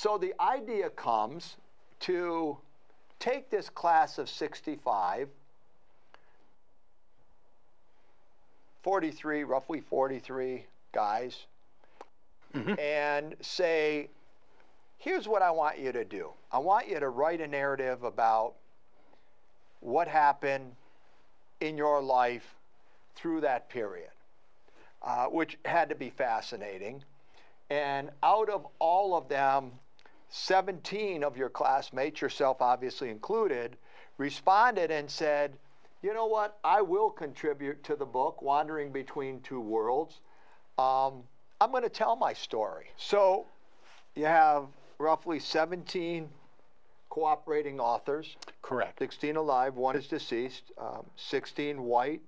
So the idea comes to take this class of 65, 43, roughly 43 guys, and say, here's what I want you to do. I want you to write a narrative about what happened in your life through that period, which had to be fascinating. And out of all of them, 17 of your classmates, yourself obviously included, responded and said, you know what, I will contribute to the book, Wandering Between Two Worlds. I'm going to tell my story. So you have roughly 17 cooperating authors. Correct. 16 alive, 1 is deceased, 16 white,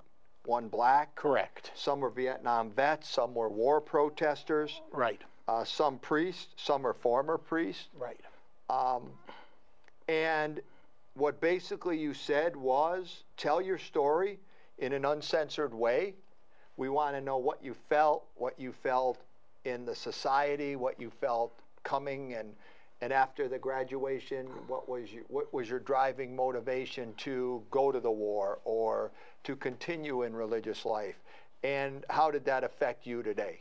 1 black. Correct. Some were Vietnam vets, some were war protesters. Right. Some priests, some are former priests. Right. And what basically you said was, tell your story in an uncensored way. We want to know what you felt in the society, what you felt coming and after the graduation, what was your driving motivation to go to the war or to continue in religious life, and how did that affect you today?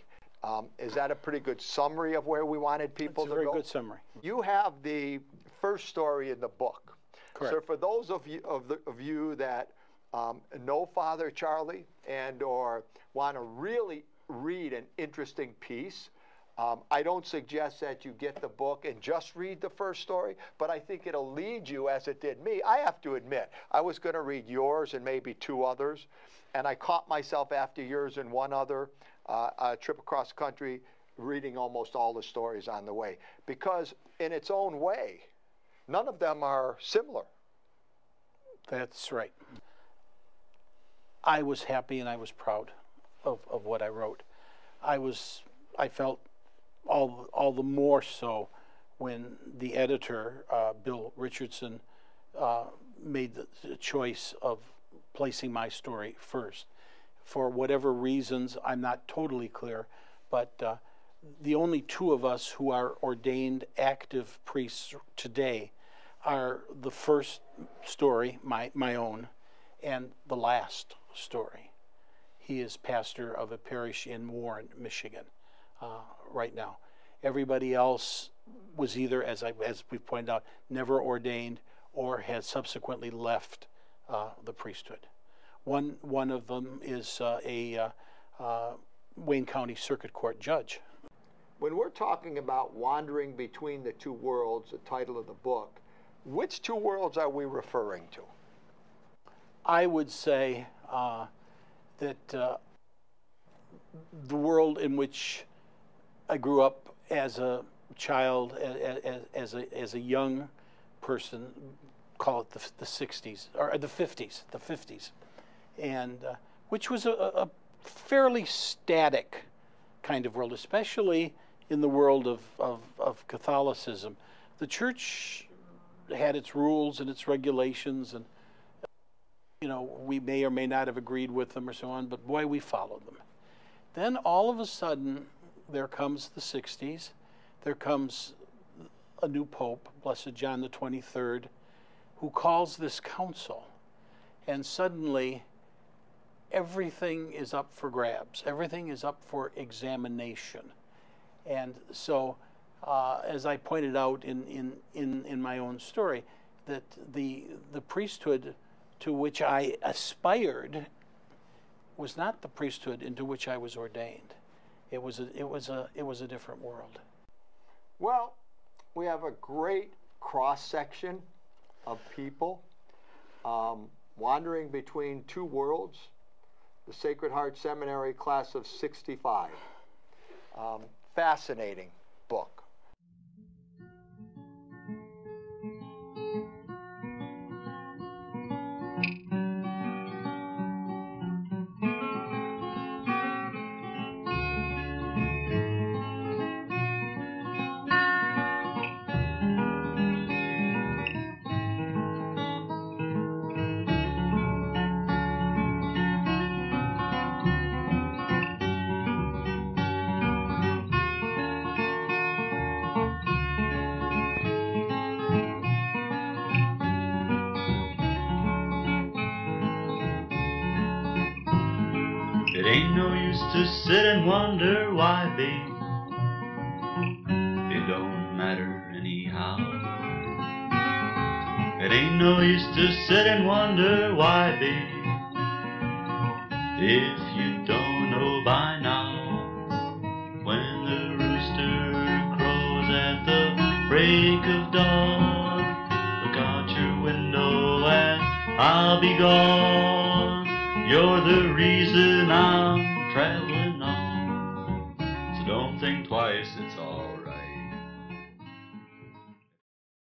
Is that a pretty good summary of where we wanted people to go? It's a very good summary. You have the first story in the book. Correct. So for those of you that know Father Charlie and or want to really read an interesting piece, I don't suggest that you get the book and just read the first story, but I think it'll lead you as it did me. I have to admit, I was going to read yours and maybe 2 others, and I caught myself after yours and 1 other a trip across the country reading almost all the stories on the way, because in its own way, none of them are similar. That's right. I was happy and I was proud of what I wrote. I felt all the more so when the editor, Bill Richardson, made the choice of placing my story first. For whatever reasons, I'm not totally clear, but the only 2 of us who are ordained active priests today are the first story, my own, and the last story. He is pastor of a parish in Warren, Michigan, right now. Everybody else was either, as we've pointed out, never ordained or has subsequently left the priesthood. One of them is a Wayne County Circuit Court judge. When we're talking about wandering between the 2 worlds, the title of the book, which 2 worlds are we referring to? I would say that the world in which I grew up as a child, as a young person, call it the 60s, or the 50s, and which was a fairly static kind of world, especially in the world of Catholicism. The church had its rules and its regulations, and we may or may not have agreed with them or so on, but boy, we followed them. Then all of a sudden, there comes the 60s, there comes a new pope, Blessed John the 23rd, who calls this council, and suddenly everything is up for grabs. Everything is up for examination. And so, as I pointed out in my own story, that the priesthood to which I aspired was not the priesthood into which I was ordained. It was a different world. Well, we have a great cross-section of people wandering between 2 worlds. The Sacred Heart Seminary Class of 65. Fascinating book. Ain't no use to sit and wonder why, babe. It don't matter anyhow. It ain't no use to sit and wonder why, babe. If you don't know by now, when the rooster crows at the break of dawn, look out your window and I'll be gone. You're the reason I'm traveling on, so don't think twice, it's alright.